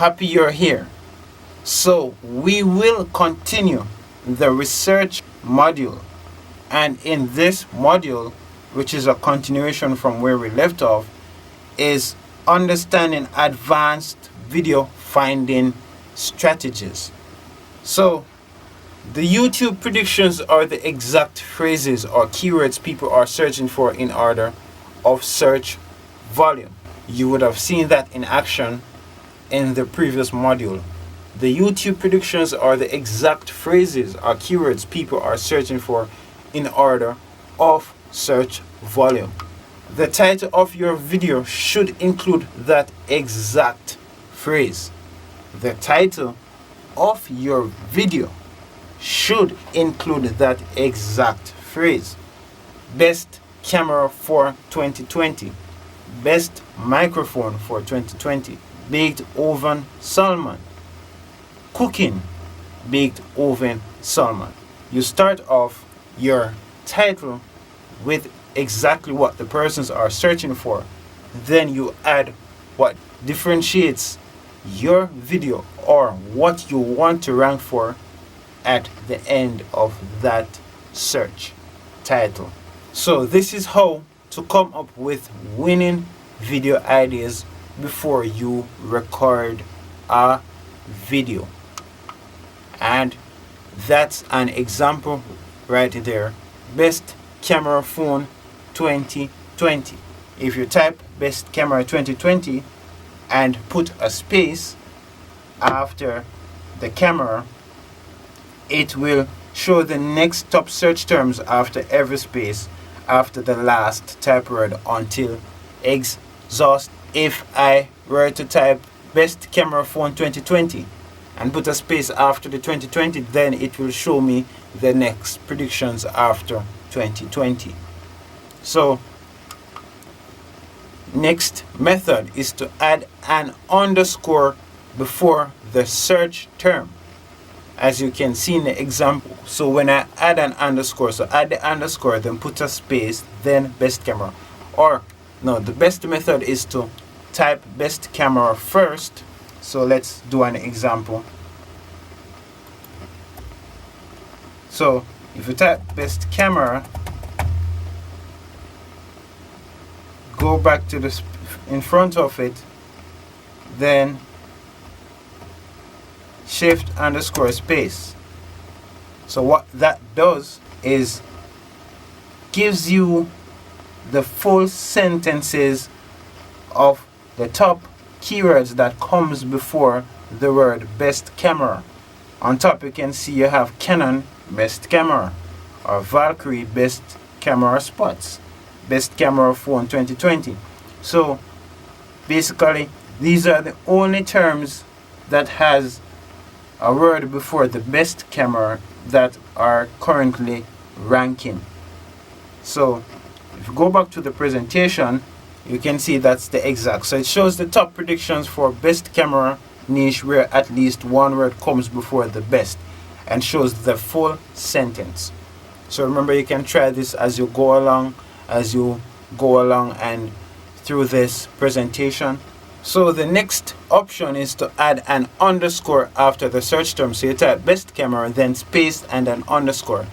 happy you're here. So we will continue the research module, and in this module, which is a continuation from where we left off, is understanding advanced video finding strategies. So the YouTube predictions are the exact phrases or keywords people are searching for in order of search volume. You would have seen that in action in the previous module. The YouTube predictions are the exact phrases or keywords people are searching for in order of search volume. The title of your video should include that exact phrase. The title of your video should include that exact phrase. Best camera for 2020. Best microphone for 2020. Baked oven salmon. Cooking baked oven salmon. You start off your title with exactly what the persons are searching for. Then you add what differentiates your video or what you want to rank for at the end of that search title. So this is how to come up with winning video ideas before you record a video. And that's an example right there. Best camera phone 2020. If you type best camera 2020 and put a space after the camera, it will show the next top search terms after every space after the last type word until exhaust. If I were to type best camera phone 2020 and put a space after the 2020, then it will show me the next predictions after 2020. So next method is to add an underscore before the search term, as you can see in the example. So when I add an underscore, so add the underscore, then put a space, then best camera. Or no, the best method is to type best camera first. So let's do an example. So if you type best camera, go back to the in front of it, then shift underscore space. So what that does is gives you the full sentences of the top keywords that comes before the word best camera. On top you can see you have Canon best camera, or Valkyrie best camera spots, best camera phone 2020. So basically these are the only terms that has a word before the best camera that are currently ranking. So if you go back to the presentation, you can see that's the exact. So it shows the top predictions for best camera niche where at least one word comes before the best and shows the full sentence. So remember, you can try this as you go along and through this presentation. So the next option is to add an underscore after the search term. So you type best camera, then space and an underscore,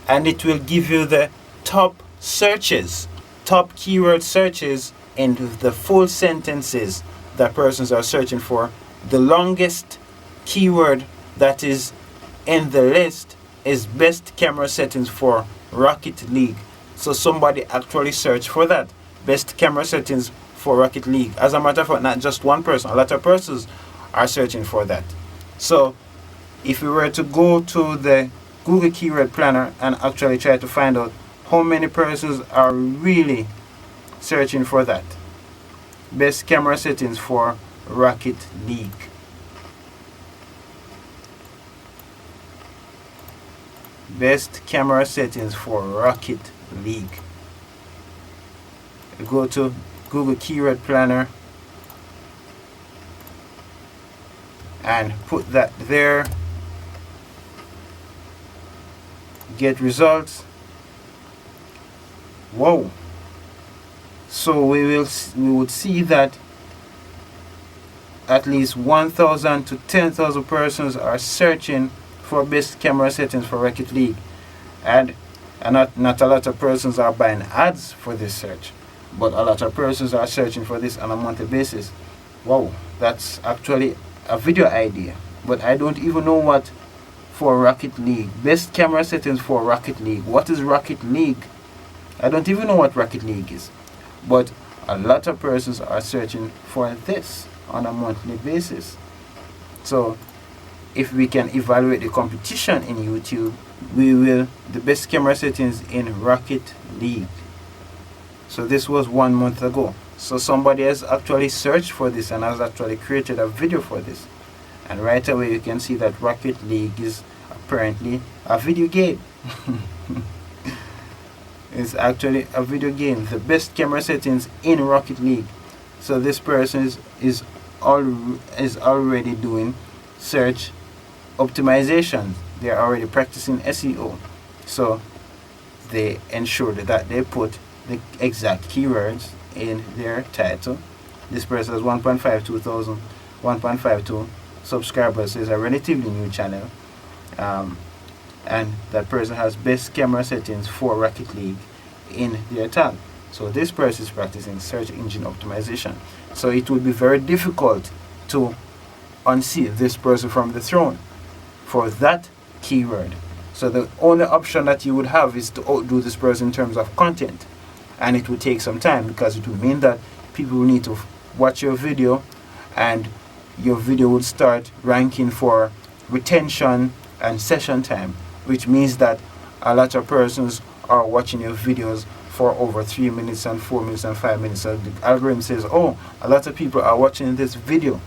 and it will give you the top searches, top keyword searches in the full sentences that persons are searching for. The longest keyword that is in the list is best camera settings for Rocket League. So somebody actually searched for that, best camera settings for Rocket League. As a matter of fact, not just one person, a lot of persons are searching for that. So if we were to go to the Google Keyword Planner and actually try to find out how many persons are really searching for that, best camera settings for Rocket League. Best camera settings for Rocket League. You go to Google Keyword Planner and put that there. Get results. Whoa. So we would see that at least 1,000 to 10,000 persons are searching for best camera settings for Rocket League, and not a lot of persons are buying ads for this search, but a lot of persons are searching for this on a monthly basis. Wow, that's actually a video idea, but I don't even know what for Rocket League. Best camera settings for Rocket League. What is Rocket League? I don't even know what Rocket League is, but a lot of persons are searching for this on a monthly basis. So if we can evaluate the competition in YouTube, we will the best camera settings in Rocket League. So this was 1 month ago. So somebody has actually searched for this and has actually created a video for this. And right away you can see that Rocket League is apparently a video game. It's actually a video game. The best camera settings in Rocket League. So this person is already doing search optimization. They're already practicing SEO. So they ensured that they put the exact keywords in their title. This person has 1.52 subscribers, so it's a relatively new channel, and that person has best camera settings for Rocket League in their tag. So this person is practicing search engine optimization. So it would be very difficult to unseat this person from the throne for that keyword. So the only option that you would have is to outdo this person in terms of content, and it would take some time, because it would mean that people will need to watch your video, and your video would start ranking for retention and session time, which means that a lot of persons are watching your videos for over 3 minutes and 4 minutes and 5 minutes. So the algorithm says, oh, a lot of people are watching this video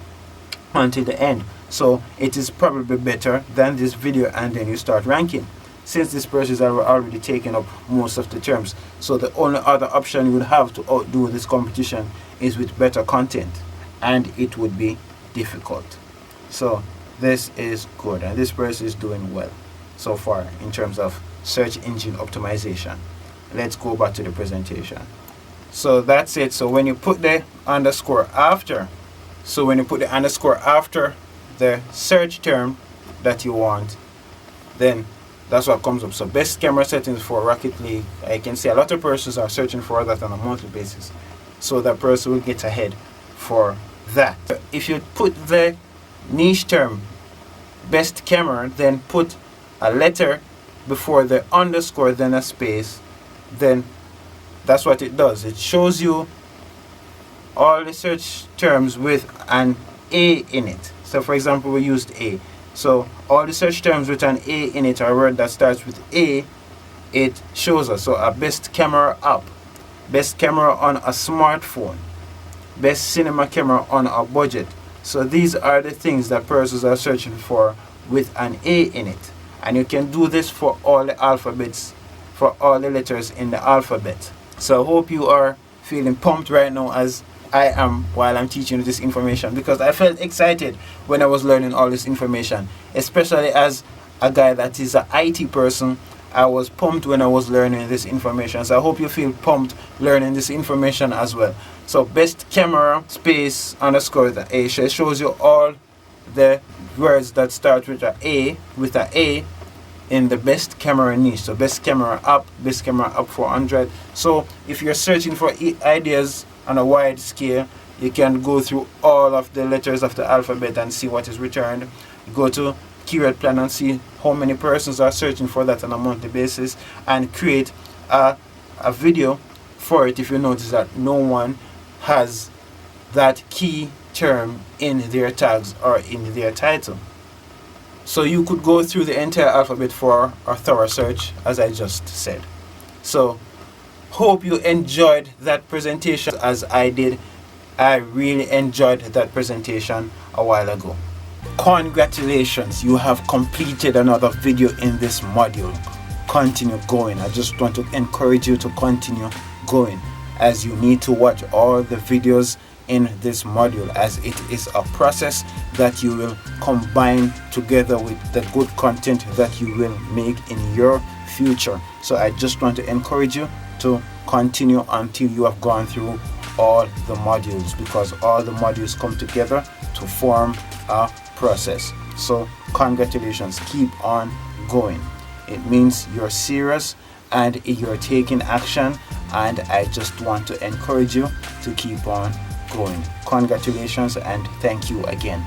until the end, so it is probably better than this video, and then you start ranking, since this person is already taken up most of the terms. So the only other option you would have to outdo this competition is with better content, and it would be difficult. So this is good, and this person is doing well so far in terms of search engine optimization. Let's go back to the presentation. So that's it. So when you put the underscore after, the search term that you want, then that's what comes up. So best camera settings for Rocket League. I can see a lot of persons are searching for that on a monthly basis, so that person will get ahead for that. If you put the niche term best camera, then put a letter before the underscore, then a space, then that's what it does. It shows you all the search terms with an A in it. So for example, we used A. So all the search terms with an A in it, or a word that starts with A, it shows us. So a best camera app, best camera on a smartphone, best cinema camera on a budget. So these are the things that persons are searching for with an A in it. And you can do this for all the alphabets, for all the letters in the alphabet. So I hope you are feeling pumped right now, as I am while I'm teaching you this information, because I felt excited when I was learning all this information, especially as a guy that is an IT person. I was pumped when I was learning this information. So I hope you feel pumped learning this information as well. So best camera space underscore the A shows you all the words that start with a A in the best camera niche. So best camera app for Android. So if you're searching for ideas on a wide scale, you can go through all of the letters of the alphabet and see what is returned. Go to keyword plan and see how many persons are searching for that on a monthly basis, and create a video for it if you notice that no one has that key term in their tags or in their title. So you could go through the entire alphabet for a thorough search, as I just said. So hope you enjoyed that presentation as I did. I really enjoyed that presentation a while ago. Congratulations, you have completed another video in this module. Continue going. I just want to encourage you to continue going, as you need to watch all the videos in this module, as it is a process that you will combine together with the good content that you will make in your future. So I just want to encourage you to continue until you have gone through all the modules, because all the modules come together to form a process. So congratulations, keep on going. It means you're serious and you're taking action, and I just want to encourage you to keep on going. Congratulations and thank you again.